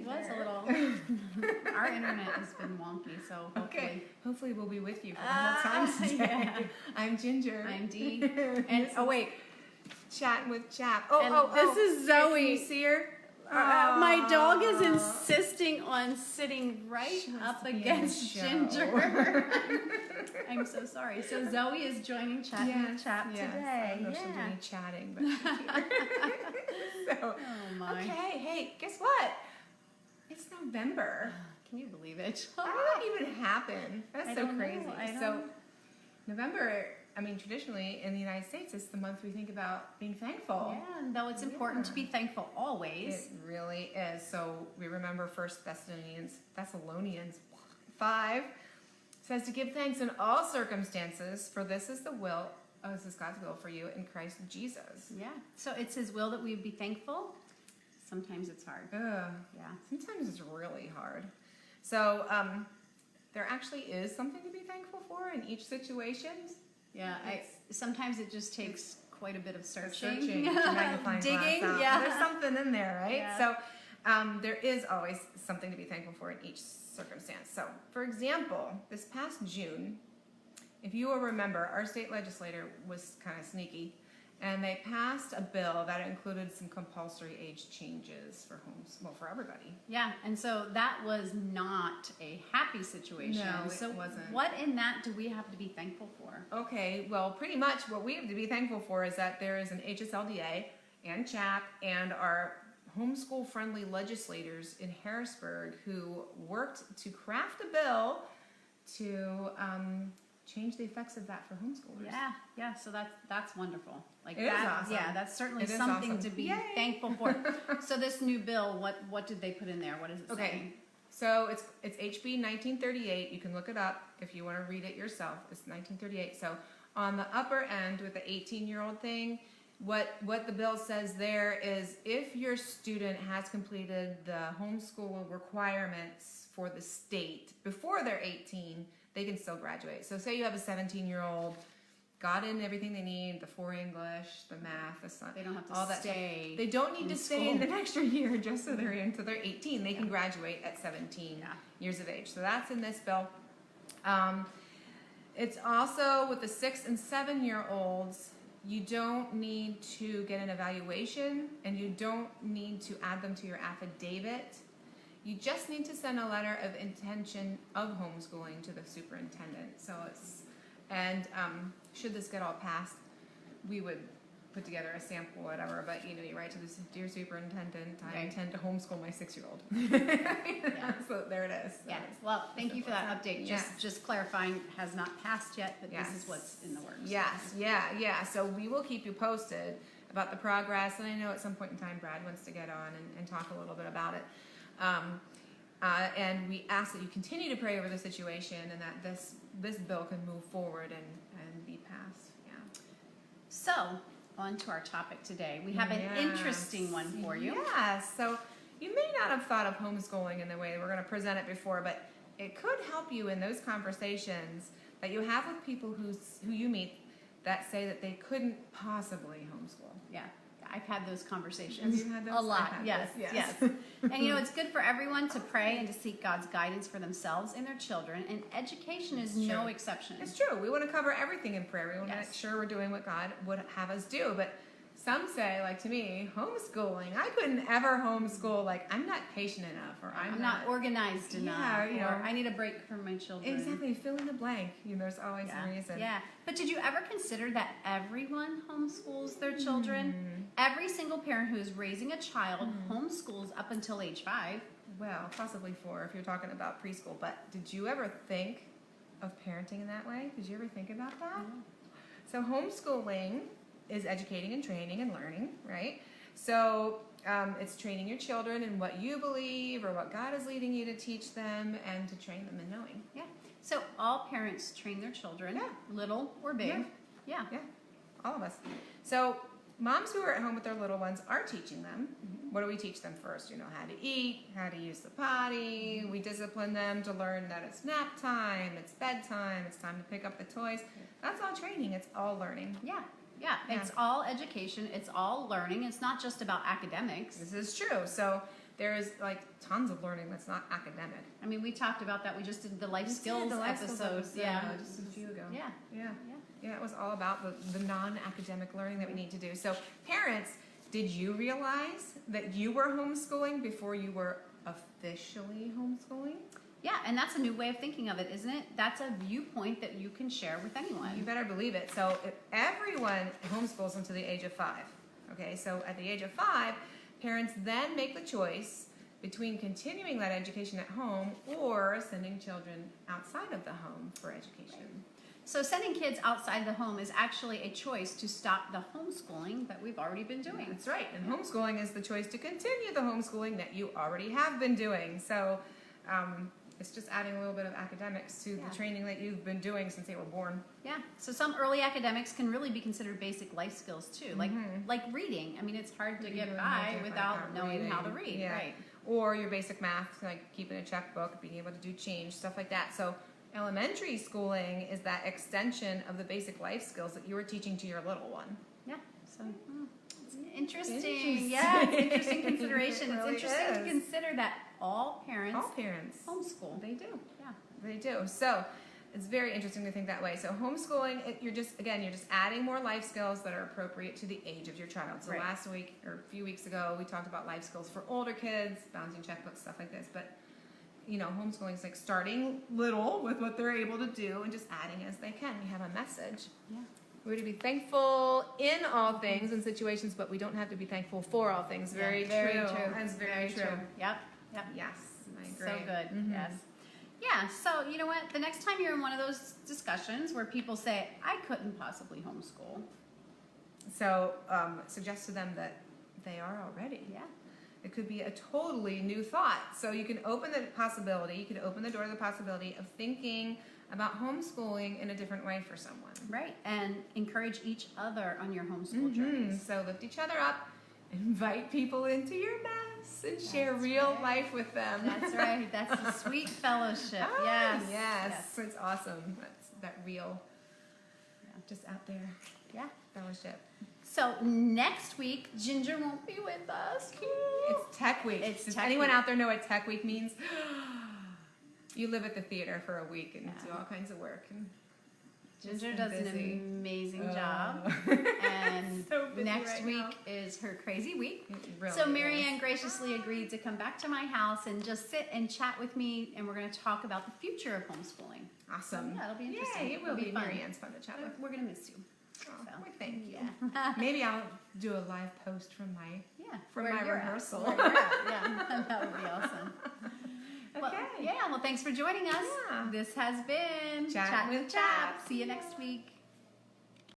was a little. Our internet has been wonky, so hopefully. Okay. Hopefully we'll be with you for the whole time today. Yeah. I'm Ginger. I'm Dee. And oh wait, Chattin with CHAP. this is Zoe. Can you see her? my dog is insisting on sitting right up to be in against the show. Ginger. I'm so sorry. So Zoe is joining Chattin with CHAP today. I don't know if she'll do any chatting, but she's here. So, Oh my. okay, hey, guess what? It's November. Can you believe it? How did that even happen? That's I so don't know. crazy. I don't So know. November, I mean, traditionally in the United States, it's the month we think about being thankful. Yeah, and though it's important to be thankful always. It really is. So we remember 1 Thessalonians 5 says to give thanks in all circumstances, for this is this is God's will for you in Christ Jesus. Yeah. So it's His will that we be thankful. Sometimes it's hard. Ugh. Yeah. Sometimes it's really hard. So there actually is something to be thankful for in each situation. Yeah. Sometimes it just takes quite a bit of searching, Searching, with your magnifying digging. glass out. Yeah. There's something in there, right? Yeah. So there is always something to be thankful for in each circumstance. So, for example, this past June, if you will remember, our state legislator was kind of sneaky, and they passed a bill that included some compulsory age changes for for everybody. Yeah, and so that was not a happy situation. No, it so wasn't. What in that do we have to be thankful for? Okay, well, pretty much what we have to be thankful for is that there is an HSLDA and CHAP and our homeschool-friendly legislators in Harrisburg who worked to craft a bill to change the effects of that for homeschoolers. Yeah. So that's wonderable. Like It is that. awesome. Yeah, that's certainly It is something awesome. to be Yay. thankful for. So this new bill, what did they put in there? What is it Okay. saying? So it's HB 1938. You can look it up if you want to read it yourself. It's 1938. So on the upper end with the 18-year-old thing, what the bill says there is if your student has completed the homeschool requirements for the state before they're 18, they can still graduate. So say you have a 17-year-old, got in everything they need, the 4 English, the math, the science, They don't have to all that stay. stuff. They don't need in to stay in school. an extra year just so they're in until they're 18. They can graduate at 17 Yeah. years of age. So that's in this bill. It's also with the 6 and 7-year-olds, you don't need to get an evaluation and you don't need to add them to your affidavit. You just need to send a letter of intention of homeschooling to the superintendent. So should this get all passed, we would put together a sample, whatever, but you write to this, dear superintendent, I intend to homeschool my 6-year-old. So there it is. Yeah. Well, thank you for that update. Yes. Just clarifying, has not passed yet, but Yes. this is what's in the works. Yes, yeah. So we will keep you posted about the progress, and I know at some point in time Brad wants to get on and talk a little bit about it. And we ask that you continue to pray over the situation and that this bill can move forward and be passed. Yeah. So, on to our topic today. We have an interesting one for you. Yes. So you may not have thought of homeschooling in the way we're going to present it before, but it could help you in those conversations that you have with people who you meet that say that they couldn't possibly homeschool. Yeah. I've had those conversations Have you had those? a lot. I've had Yes, those, yes. And it's good for everyone to pray and to seek God's guidance for themselves and their children, and education is no exception. It's true. We want to cover everything in prayer. We want to Yes. make sure we're doing what God would have us do. But some say, like to me, homeschooling, I couldn't ever homeschool. Like, I'm not patient enough, or I'm not organized enough, Yeah, or I need a break from my children. Exactly. Fill in the blank. There's always a reason. Yeah. But did you ever consider that everyone homeschools their children? Every single parent who is raising a child homeschools up until age 5. Well, possibly 4 if you're talking about preschool. But did you ever think of parenting in that way? Did you ever think about that? So homeschooling is educating and training and learning, right? So it's training your children in what you believe or what God is leading you to teach them and to train them in knowing. Yeah. So all parents train their children, little or big. Yeah. Yeah, all of us. So moms who are at home with their little ones are teaching them. What do we teach them first? How to eat, how to use the potty. We discipline them to learn that it's nap time, it's bedtime, it's time to pick up the toys. That's all training. It's all learning. Yeah. It's all education. It's all learning. It's not just about academics. This is true. So there's like tons of learning that's not academic. I mean, we talked about that. We just did the life We skills did the life skills episode. episode, Yeah. just a few ago. Yeah. Yeah. Yeah. Yeah, it was all about the non-academic learning that we need to do. So parents, did you realize that you were homeschooling before you were officially homeschooling? Yeah, and that's a new way of thinking of it, isn't it? That's a viewpoint that you can share with You anyone. better believe it. So if everyone homeschools until the age of 5. Okay, so at the age of 5, parents then make the choice between continuing that education at home or sending children outside of the home for education. So sending kids outside the home is actually a choice to stop the homeschooling that we've already been doing. That's right. And homeschooling is the choice to continue the homeschooling that you already have been doing. So it's just adding a little bit of academics to the training that you've been doing since they were born. Yeah. So some early academics can really be considered basic life skills too, like reading. I mean, it's hard to get by without knowing how to read, right? Or your basic math, like keeping a checkbook, being able to do change, stuff like that. So elementary schooling is that extension of the basic life skills that you were teaching to your little one. Yeah. So it's interesting. Yeah, it's an interesting consideration. It really it's interesting to is. consider that all parents homeschool. They do. Yeah. They do. So it's very interesting to think that way. So homeschooling, you're just adding more life skills that are appropriate to the age of your child. So last week or a few weeks ago, we talked about life skills for older kids, balancing checkbooks, stuff like this. But homeschooling is like starting little with what they're able to do and just adding as they can. We have a message. Yeah. We're to be thankful in all things and situations, but we don't have to be thankful for all things. Very true. That's very true. Yep. Yep. Yes, I agree. So good. Yes. Yeah. So you know what? The next time you're in one of those discussions where people say, "I couldn't possibly homeschool," So suggest to them that they are already. yeah. It could be a totally new thought. So you can open the possibility, you can open the door to the possibility of thinking about homeschooling in a different way for someone. Right. And encourage each other on your homeschool journeys. So lift each other up, invite people into your mess, and share real life with them. That's right. That's the sweet fellowship. Yes. Yes. It's awesome. That's that real, just out there Yeah. fellowship. So next week, Ginger won't be with us. It's Tech Week. Does anyone out there know what Tech Week means? You live at the theater for a week and do all kinds of work. And Ginger does an amazing job. And So busy next right week now. is her crazy week. It really So is. Marianne graciously agreed to come back to my house and just sit and chat with me, and we're going to talk about the future of homeschooling. Awesome. Yeah, it'll be interesting. Yay, it will It'll be. fun. Marianne's fun to chat with. We're going to miss you. Oh, So, well, thank you. Yeah. Maybe I'll do a live post from my Where my you're at. rehearsal. Where you're at. Yeah, that would be awesome. Well, Okay. well, thanks for joining us. Yeah. This has been Chattin' with Chat. CHAP. See you next week.